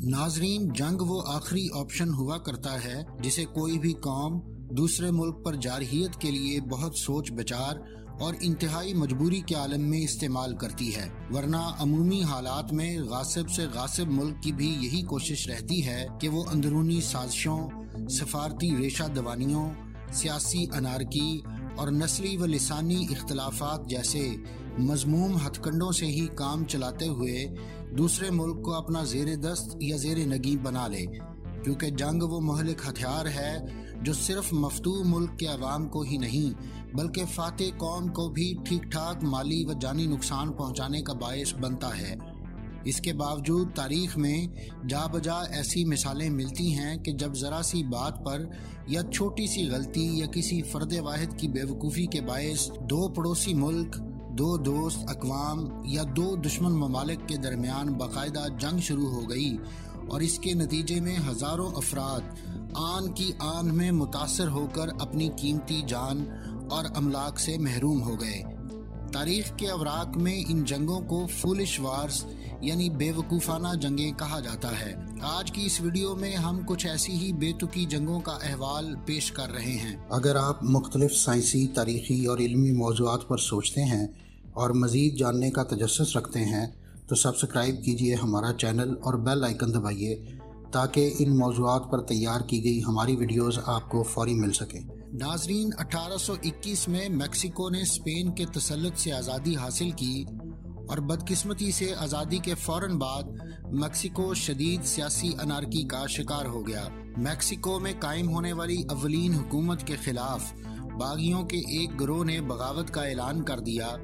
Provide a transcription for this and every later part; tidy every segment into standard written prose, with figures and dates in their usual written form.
नाजरीन, जंग वो आखिरी ऑप्शन हुआ करता है जिसे कोई भी कौम दूसरे मुल्क पर जारहियत के लिए बहुत सोच विचार और इंतहाई मजबूरी के आलम में इस्तेमाल करती है, वरना अमूमी हालात में गासिब से गासिब मुल्क की भी यही कोशिश रहती है कि वो अंदरूनी साजिशों, सफारती रेशा दवानियों, सियासी अनारकी और नस्ली व लिसानी इख्तलाफात जैसे मजमूम हथकंडों से ही काम चलाते हुए दूसरे मुल्क को अपना ज़ेर दस्त या ज़ेर नगीब बना ले, क्योंकि जंग वो महलिक हथियार है जो सिर्फ मफतूह मुल्क के अवाम को ही नहीं बल्कि फातेह कौम को भी ठीक ठाक माली व जानी नुकसान पहुंचाने का बायस बनता है। इसके बावजूद तारीख में जा बजा ऐसी मिसालें मिलती हैं कि जब ज़रा सी बात पर या छोटी सी गलती या किसी फ़र्द वाहिद की बेवकूफ़ी के बायस दो पड़ोसी मुल्क, दो दोस्त अक़वाम या दो दुश्मन ममालिक के दरमियान बाकायदा जंग शुरू हो गई और इसके नतीजे में हज़ारों अफराद आन की आन में मुतासर होकर अपनी कीमती जान और अमलाक से महरूम हो गए। तारीख़ के अवराक में इन जंगों को फूलिश वार्स यानी बेवकूफ़ाना जंगें कहा जाता है। आज की इस वीडियो में हम कुछ ऐसी ही बेतुकी जंगों का अहवाल पेश कर रहे हैं। अगर आप मुख्तलिफ साइंसी, तारीख़ी और इल्मी मौज़ूआत पर सोचते हैं और मज़ीद जानने का तजस्सुस रखते हैं तो सब्सक्राइब कीजिए हमारा चैनल और बेल आइकन दबाइए ताकि इन मौज़ूआत पर तैयार की गई हमारी वीडियोस आपको फौरी मिल सके। नाजरीन, 1821 में मेक्सिको ने स्पेन के तसल्लुत से आज़ादी हासिल की और बदकिस्मती से आज़ादी के फ़ौरन बाद मेक्सिको शदीद सियासी अनारकी का शिकार हो गया। मेक्सिको में कायम होने वाली अव्वलीन हुकूमत के खिलाफ बागियों के एक गिरोह ने बगावत का ऐलान कर दिया।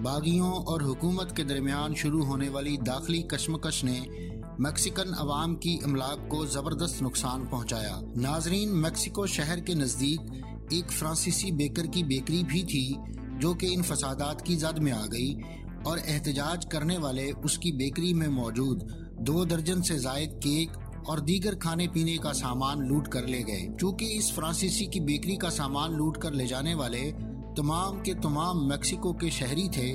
बागियों और हुकूमत के दरमियान शुरू होने वाली दाखिली कशमकश ने मैक्सिकन अवाम की अमलाक को ज़बरदस्त नुकसान पहुंचाया। नाजरीन, मेक्सिको शहर के नज़दीक एक फ्रांसीसी बेकर की बेकरी भी थी जो कि इन फसादात की जद में आ गई और एहतजाज करने वाले उसकी बेकरी में मौजूद 2 दर्जन से ज़ायद केक और दीगर खाने पीने का सामान लूट कर ले गए। चूँकि इस फ्रांसीसी की बेकरी का सामान लूट कर ले जाने वाले तमाम के तमाम मेक्सिको के शहरी थे,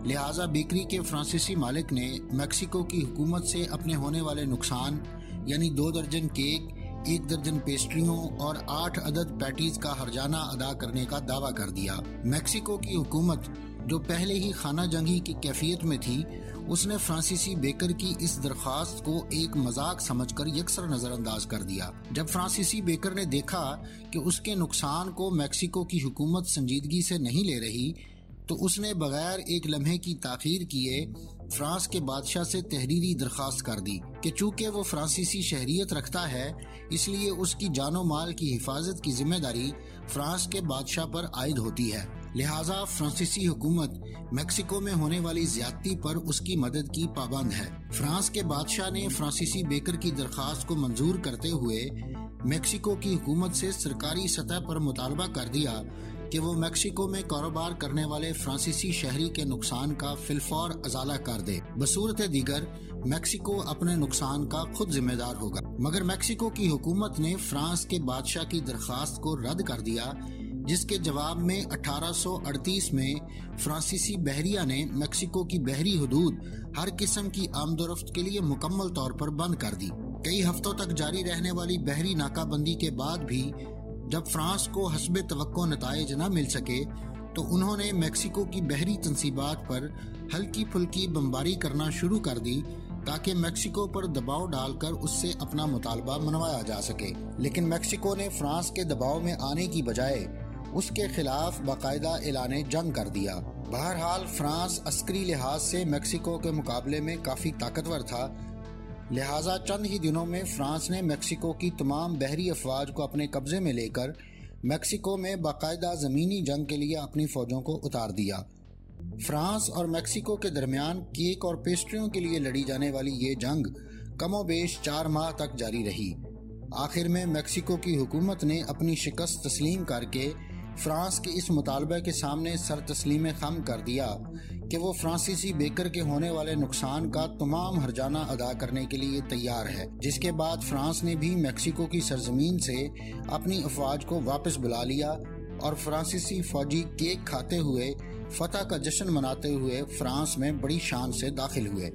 लिहाजा बेकरी के फ्रांसीसी मालिक ने मेक्सिको की हुकूमत से अपने होने वाले नुकसान यानी 2 दर्जन केक, 1 दर्जन पेस्ट्रियों और 8 अदद पैटीज का हर्जाना अदा करने का दावा कर दिया। मेक्सिको की हुकूमत जो पहले ही खाना जंगी की कैफियत में थी, उसने फ्रांसीसी बेकर की इस दरख्वास्त को एक मजाक समझकर यकसर नज़रअंदाज कर दिया। जब फ्रांसीसी बेकर ने देखा कि उसके नुकसान को मेक्सिको की हुकूमत संजीदगी से नहीं ले रही तो उसने बगैर एक लम्हे की ताख़ीर किए फ्रांस के बादशाह से तहरीरी दरख्वास्त कर दी कि चूँकि वो फ्रांसीसी शहरियत रखता है इसलिए उसकी जानो माल की हिफाजत की जिम्मेदारी फ्रांस के बादशाह पर आयद होती है। लिहाजा फ्रांसीसी हुकूमत मेक्सिको में होने वाली ज्यादती पर उसकी मदद की पाबंद है। फ्रांस के बादशाह ने फ्रांसीसी बेकर की दरख्वास्त को मंजूर करते हुए मेक्सिको की हुकूमत से सरकारी सतह पर मुतालबा कर दिया कि वो मेक्सिको में कारोबार करने वाले फ्रांसीसी शहरी के नुकसान का फिलफौर अजाला कर दे। बसूरत दीगर मेक्सिको अपने नुकसान का खुद जिम्मेदार होगा। मगर मेक्सिको की हुकूमत ने फ्रांस के बादशाह की दरख्वास्त को रद्द कर दिया, जिसके जवाब में 1838 में फ्रांसीसी बहरिया ने मेक्सिको की बहरी हदूद हर किस्म की आमदोरफ्त के लिए मुकम्मल तौर पर बंद कर दी। कई हफ्तों तक जारी रहने वाली बहरी नाकाबंदी के बाद भी जब फ्रांस को हस्बे तवक्को नताइज न मिल सके तो उन्होंने मेक्सिको की बहरी तंसीबात पर हल्की फुल्की बमबारी करना शुरू कर दी ताकि मेक्सिको पर दबाव डालकर उससे अपना मुतालबा मनवाया जा सके। लेकिन मेक्सिको ने फ्रांस के दबाव में आने की बजाय उसके खिलाफ बाकायदा ऐलान जंग कर दिया। बहरहाल फ्रांस अस्करी लिहाज से मेक्सिको के मुकाबले में काफ़ी ताकतवर था, लिहाजा चंद ही दिनों में फ्रांस ने मेक्सिको की तमाम बहरी अफवाज को अपने कब्जे में लेकर मेक्सिको में बाकायदा ज़मीनी जंग के लिए अपनी फ़ौजों को उतार दिया। फ्रांस और मेक्सिको के दरमियान केक और पेस्ट्रियों के लिए लड़ी जाने वाली ये जंग कमोबेश 4 माह तक जारी रही। आखिर में मेक्सिको की हुकूमत ने अपनी शिकस्त तस्लीम करके फ्रांस के इस मुतालबे के सामने सर तस्लीम खम कर दिया कि वो फ्रांसीसी बेकर के होने वाले नुकसान का तमाम हर्जाना अदा करने के लिए तैयार है। जिसके बाद फ्रांस ने भी मेक्सिको की सरजमीन से अपनी अफवाज को वापस बुला लिया और फ्रांसीसी फौजी केक खाते हुए फतह का जश्न मनाते हुए फ्रांस में बड़ी शान से दाखिल हुए।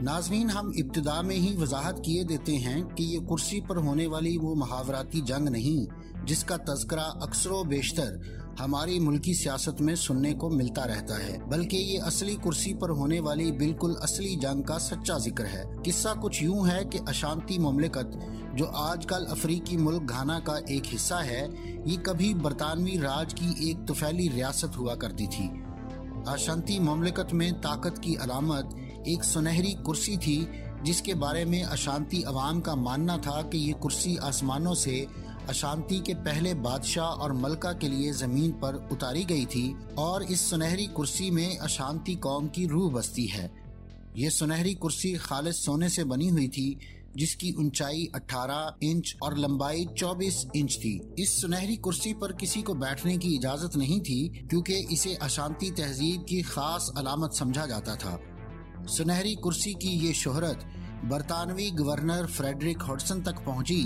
नाज़रीन, हम इब्तिदा में ही वजाहत किए देते हैं कि ये कुर्सी पर होने वाली वो मुहावराती जंग नहीं जिसका तज़किरा अक्सर व बेशतर हमारी मुल्की सियासत में सुनने को मिलता रहता है, बल्कि ये असली कुर्सी पर होने वाली बिल्कुल असली जंग का सच्चा जिक्र है। किस्सा कुछ यूँ है कि अशांति मुमलिकत, जो आजकल अफ्रीकी मुल्क घाना का एक हिस्सा है, ये कभी बरतानवी राज की एक तुफैली रियासत हुआ करती थी। अशांति मुमलिकत में ताकत की अलामत एक सुनहरी कुर्सी थी, जिसके बारे में अशांति अवाम का मानना था कि ये कुर्सी आसमानों से अशांति के पहले बादशाह और मलका के लिए ज़मीन पर उतारी गई थी और इस सुनहरी कुर्सी में अशांति कौम की रूह बसती है। ये सुनहरी कुर्सी खालिस सोने से बनी हुई थी, जिसकी ऊंचाई 18 इंच और लंबाई 24 इंच थी। इस सुनहरी कुर्सी पर किसी को बैठने की इजाज़त नहीं थी, क्योंकि इसे अशांति तहजीब की ख़ास अलामत समझा जाता था। सुनहरी कुर्सी की ये शोहरत बरतानवी गवर्नर फ्रेडरिक हॉडसन तक पहुंची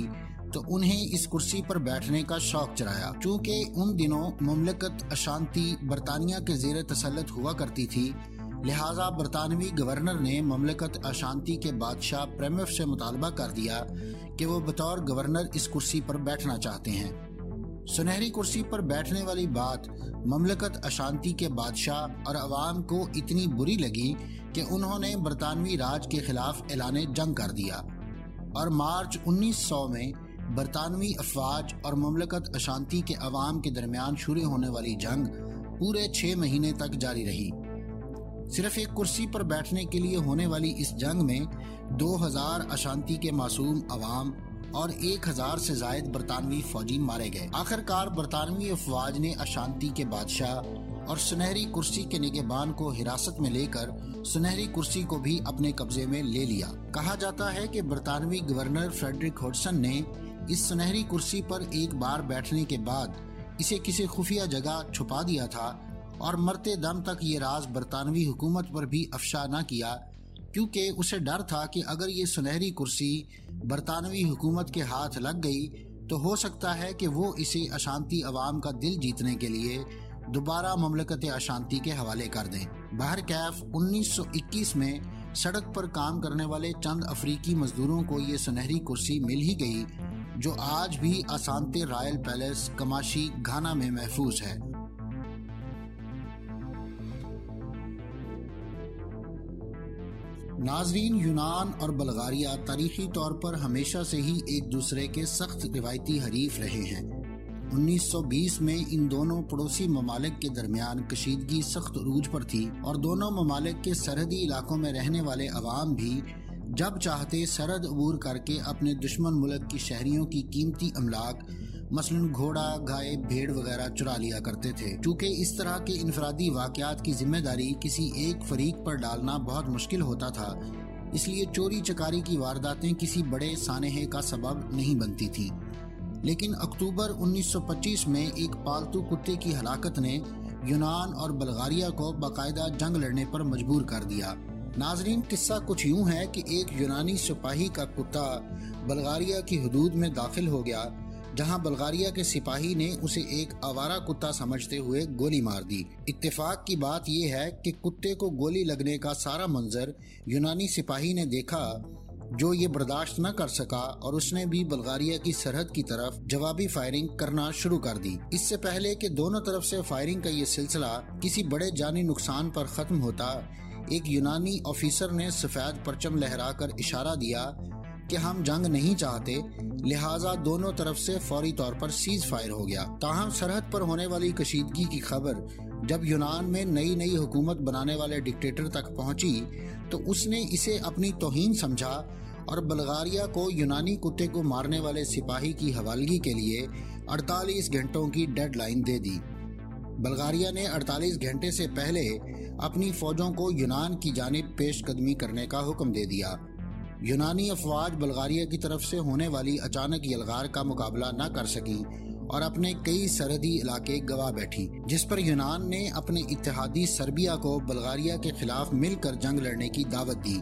तो उन्हें इस कुर्सी पर बैठने का शौक चढ़ाया। चूँकि उन दिनों मुमलिकत अशांति बरतानिया के ज़ेर तसल्लुत हुआ करती थी, लिहाजा बरतानवी गवर्नर ने मुमलिकत अशांति के बादशाह प्रेमिफ से मुतालबा कर दिया कि वो बतौर गवर्नर इस कुर्सी पर बैठना चाहते हैं। सुनहरी कुर्सी पर बैठने वाली बात मुमलिकत अशांति के बादशाह और अवाम को इतनी बुरी लगी कि उन्होंने बरतानवी राज के खिलाफ ऐलान जंग कर दिया और मार्च 1900 में बरतानवी अफवाज और मुमलिकत अशांति के अवाम के दरमियान शुरू होने वाली जंग पूरे 6 महीने तक जारी रही। सिर्फ एक कुर्सी पर बैठने के लिए होने वाली इस जंग में 2000 अशांति के मासूम अवाम और 1000 से जायद बरतानवी फौजी मारे गए। आखिरकार बरतानवी अफवाज ने अशांति के बादशाह और सुनहरी कुर्सी के निगहबान को हिरासत में लेकर सुनहरी कुर्सी को भी अपने कब्जे में ले लिया। कहा जाता है कि बरतानवी गवर्नर फ्रेडरिक हॉडसन ने इस सुनहरी कुर्सी पर एक बार बैठने के बाद इसे किसी खुफिया जगह छुपा दिया था और मरते दम तक ये राज बरतानवी हुकूमत पर भी अफशा न किया, क्योंकि उसे डर था कि अगर ये सुनहरी कुर्सी बरतानवी हुकूमत के हाथ लग गई तो हो सकता है कि वो इसे अशांति अवाम का दिल जीतने के लिए दोबारा मुमलिकत अशांति के हवाले कर दें। बहरकैफ 1921 में सड़क पर काम करने वाले चंद अफ्रीकी मजदूरों को ये सुनहरी कुर्सी मिल ही गई, जो आज भी असांते रॉयल पैलेस कमाशी घाना में महफूज है। नाजरीन, यूनान और बल्गारिया तारीखी तौर पर हमेशा से ही एक दूसरे के सख्त रिवायती हरीफ रहे हैं। 1920 में इन दोनों पड़ोसी ममालिक के दरमियान कशीदगी सख्त उरूज पर थी और दोनों ममालिक के सरहदी इलाकों में रहने वाले अवाम भी जब चाहते सरहद अबूर करके अपने दुश्मन मुल्क की शहरियों की कीमती अमलाक मसलन घोड़ा, गाय, भेड़ वगैरह चुरा लिया करते थे। चूँकि इस तरह के इनफरादी वाक़यात की जिम्मेदारी किसी एक फरीक पर डालना बहुत मुश्किल होता था, इसलिए चोरी चकारी की वारदातें किसी बड़े सानहे का सबब नहीं बनती थीं। लेकिन अक्टूबर 1925 में एक पालतू कुत्ते की हलाकत ने यूनान और बल्गारिया को बाकायदा जंग लड़ने पर मजबूर कर दिया। नाजरीन, किस्सा कुछ यूँ है कि एक यूनानी सिपाही का कुत्ता बल्गारिया की हदूद में दाखिल हो गया, जहां बल्गारिया के सिपाही ने उसे एक आवारा कुत्ता समझते हुए गोली मार दी। इत्तेफाक की बात यह है कि कुत्ते को गोली लगने का सारा मंजर यूनानी सिपाही ने देखा, जो ये बर्दाश्त न कर सका और उसने भी बल्गारिया की सरहद की तरफ जवाबी फायरिंग करना शुरू कर दी। इससे पहले कि दोनों तरफ से फायरिंग का ये सिलसिला किसी बड़े जानी नुकसान पर खत्म होता, एक यूनानी ऑफिसर ने सफेद परचम लहराकर इशारा दिया कि हम जंग नहीं चाहते, लिहाजा दोनों तरफ से फौरी तौर पर सीज फायर हो गया। ताहम सरहद पर होने वाली कशीदगी की खबर जब यूनान में नई नई हुकूमत बनाने वाले डिक्टेटर तक पहुंची तो उसने इसे अपनी तौहीन समझा और बल्गारिया को यूनानी कुत्ते को मारने वाले सिपाही की हवालगी के लिए 48 घंटों की डेडलाइन दे दी। बल्गारिया ने 48 घंटे से पहले अपनी फौजों को यूनान की जानिब पेशकदमी करने का हुक्म दे दिया। यूनानी अफवाज बल्गारिया की तरफ से होने वाली अचानक यलगार का मुकाबला न कर सकी और अपने कई सरहदी इलाके गवा बैठी, जिस पर यूनान ने अपने इत्तेहादी सर्बिया को बल्गारिया के खिलाफ मिलकर जंग लड़ने की दावत दी,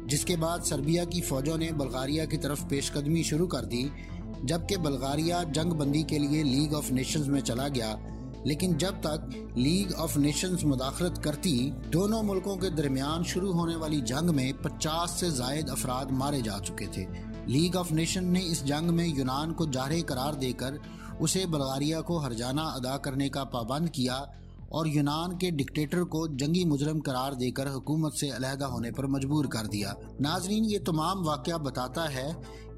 जिसके बाद सर्बिया की फौजों ने बल्गारिया की तरफ पेशकदमी शुरू कर दी, जबकि बल्गारिया जंग बंदी के लिए लीग ऑफ नेशंस में चला गया, لیکن جب تک لیگ آف نیشنز مداخلت کرتی، دونوں ملکوں کے درمیان شروع ہونے والی جنگ میں 50 سے زائد افراد مارے جا چکے تھے۔ لیگ آف نیشن نے اس جنگ میں یونان کو جارحہ قرار دے کر اسے بلغاریہ کو ہرجانہ ادا کرنے کا پابند کیا اور یونان کے ڈکٹیٹر کو جنگی مجرم قرار دے کر حکومت سے علیحدہ ہونے پر مجبور کر دیا۔ ناظرین، یہ تمام واقعہ بتاتا ہے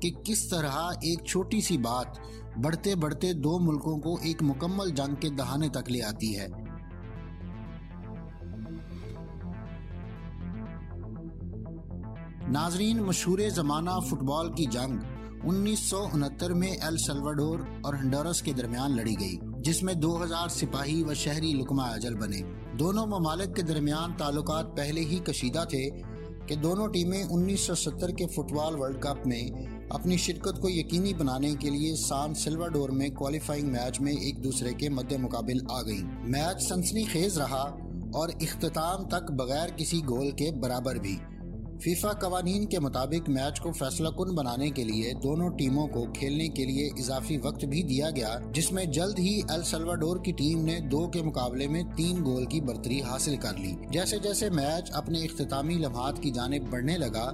کہ کس طرح ایک چھوٹی سی بات بڑھتے بڑھتے دو ملکوں کو ایک مکمل جنگ کے دہانے تک لے آتی ہے۔ ناظرین، مشہور زمانہ فٹ بال کی جنگ 1969 میں ایل سلواڈور اور ہنڈورس کے درمیان لڑی گئی، جس میں 2000 سپاہی و شہری لقمہ اجل بنے۔ دونوں ممالک کے درمیان تعلقات پہلے ہی کشیدہ تھے کہ دونوں ٹیمیں 1970 کے فٹ بال ورلڈ کپ میں اپنی شرکت کو یقینی بنانے کے لیے سان سلواڈور میں کوالیفائنگ میچ میں ایک دوسرے کے مد مقابل آ گئیں۔ میچ سنسنی خیز رہا اور اختتام تک بغیر کسی گول کے برابر بھی۔ فیفا قوانین کے مطابق میچ کو فیصلہ کن بنانے کے لیے دونوں ٹیموں کو کھیلنے کے لیے اضافی وقت بھی دیا گیا، جس میں جلد ہی ایل سلواڈور کی ٹیم نے 2 کے مقابلے میں 3 گول کی برتری حاصل کر لی۔ جیسے جیسے میچ اپنے اختتامی لمحات کی جانب بڑھنے لگا،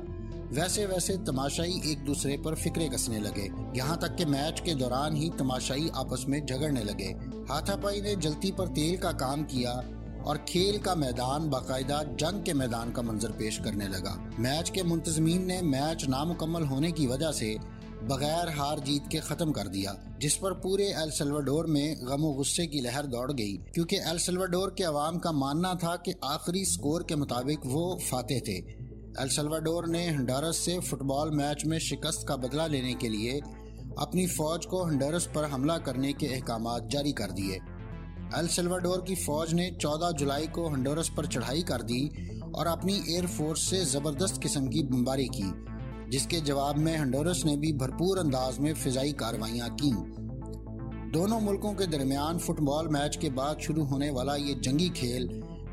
ویسے ویسے تماشائی ایک دوسرے پر فکرے کسنے لگے، یہاں تک کہ میچ کے دوران ہی تماشائی آپس میں جھگڑنے لگے۔ ہاتھا پائی نے جلتی پر تیل کا کام کیا اور کھیل کا میدان باقاعدہ جنگ کے میدان کا منظر پیش کرنے لگا۔ میچ کے منتظمین نے میچ نامکمل ہونے کی وجہ سے بغیر ہار جیت کے ختم کر دیا، جس پر پورے ایل سلواڈور میں غم و غصے کی لہر دوڑ گئی، کیونکہ ایل سلواڈور کے عوام کا ماننا تھا کہ آخری سکور کے مطابق وہ فاتح تھے۔ ایل سلواڈور نے ہنڈورس سے فٹ بال میچ میں شکست کا بدلہ لینے کے لیے اپنی فوج کو ہنڈورس پر حملہ کرنے کے احکامات جاری کر دیے۔ ایل سلواڈور کی فوج نے 14 جولائی کو ہنڈورس پر چڑھائی کر دی اور اپنی ایئر فورس سے زبردست قسم کی بمباری کی، جس کے جواب میں ہنڈورس نے بھی بھرپور انداز میں فضائی کارروائیاں کیں۔ دونوں ملکوں کے درمیان فٹ بال میچ کے بعد شروع ہونے والا یہ جنگی کھیل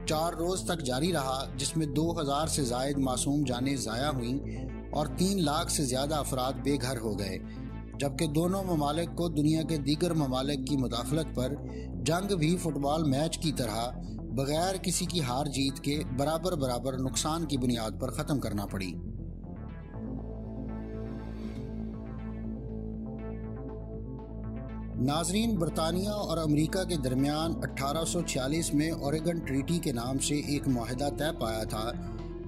4 روز تک جاری رہا، جس میں 2000 سے زائد معصوم جانیں ضائع ہوئیں اور 3 لاکھ سے زیادہ افراد بے گھر ہو گئے، جبکہ دونوں ممالک کو دنیا کے دیگر ممالک کی مداخلت پر جنگ بھی فٹ بال میچ کی طرح بغیر کسی کی ہار جیت کے برابر نقصان کی بنیاد پر ختم کرنا پڑی۔ ناظرین، برطانیہ اور امریکہ کے درمیان 1846 میں اوریگن ٹریٹی کے نام سے ایک معاہدہ طے پایا تھا،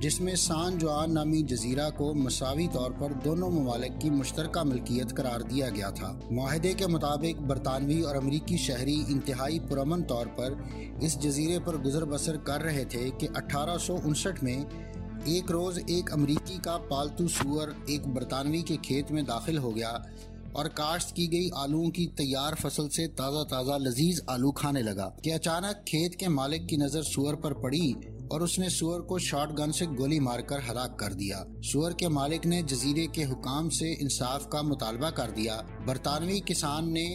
جس میں سان جوان نامی جزیرہ کو مساوی طور پر دونوں ممالک کی مشترکہ ملکیت قرار دیا گیا تھا۔ معاہدے کے مطابق برطانوی اور امریکی شہری انتہائی پرامن طور پر اس جزیرے پر گزر بسر کر رہے تھے کہ 1859 میں ایک روز ایک امریکی کا پالتو سور ایک برطانوی کے کھیت میں داخل ہو گیا اور کاشت کی گئی آلووں کی تیار فصل سے تازہ لذیذ آلو کھانے لگا کہ اچانک کھیت کے مالک کی نظر سور پر پڑی اور اس نے سور کو شاٹ گن سے گولی مار کر ہلاک کر دیا۔ سور کے مالک نے جزیرے کے حکام سے انصاف کا مطالبہ کر دیا۔ برطانوی کسان نے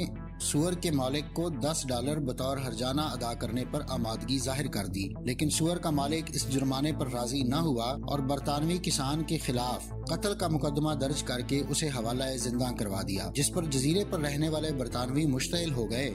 سور کے مالک کو $10 بطور ہرجانہ ادا کرنے پر آمادگی ظاہر کر دی، لیکن سور کا مالک اس جرمانے پر راضی نہ ہوا اور برطانوی کسان کے خلاف قتل کا مقدمہ درج کر کے اسے حوالہ زنداں کروا دیا، جس پر جزیرے پر رہنے والے برطانوی مشتعل ہو گئے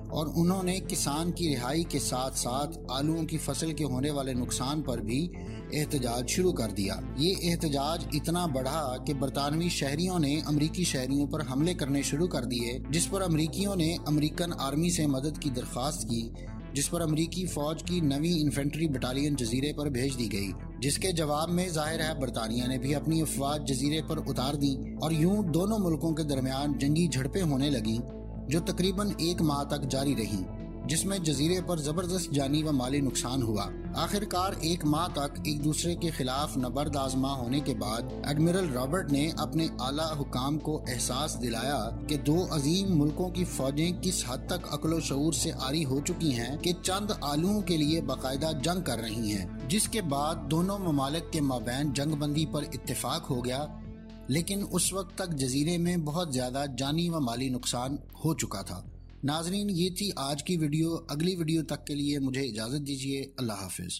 اور انہوں نے کسان کی رہائی کے ساتھ ساتھ آلوؤں کی فصل کے ہونے والے نقصان پر بھی احتجاج شروع کر دیا۔ یہ احتجاج اتنا بڑھا کہ برطانوی شہریوں نے امریکی شہریوں پر حملے کرنے شروع کر دیے، جس پر امریکیوں نے امریکن آرمی سے مدد کی درخواست کی، جس پر امریکی فوج کی 9ویں انفینٹری بٹالین جزیرے پر بھیج دی گئی، جس کے جواب میں ظاہر ہے برطانیہ نے بھی اپنی افواج جزیرے پر اتار دی اور یوں دونوں ملکوں کے درمیان جنگی جھڑپیں ہونے لگیں جو تقریباً 1 ماہ تک جاری رہیں، جس میں جزیرے پر زبردست جانی و مالی نقصان ہوا۔ آخرکار 1 ماہ تک ایک دوسرے کے خلاف نبرد آزما ہونے کے بعد ایڈمرل رابرٹ نے اپنے اعلیٰ حکام کو احساس دلایا کہ 2 عظیم ملکوں کی فوجیں کس حد تک عقل و شعور سے عاری ہو چکی ہیں کہ چند آلوؤں کے لیے باقاعدہ جنگ کر رہی ہیں، جس کے بعد دونوں ممالک کے مابین جنگ بندی پر اتفاق ہو گیا، لیکن اس وقت تک جزیرے میں بہت زیادہ جانی و مالی نقصان ہو چکا تھا۔ ناظرین، یہ تھی آج کی ویڈیو۔ اگلی ویڈیو تک کے لیے مجھے اجازت دیجیے۔ اللہ حافظ۔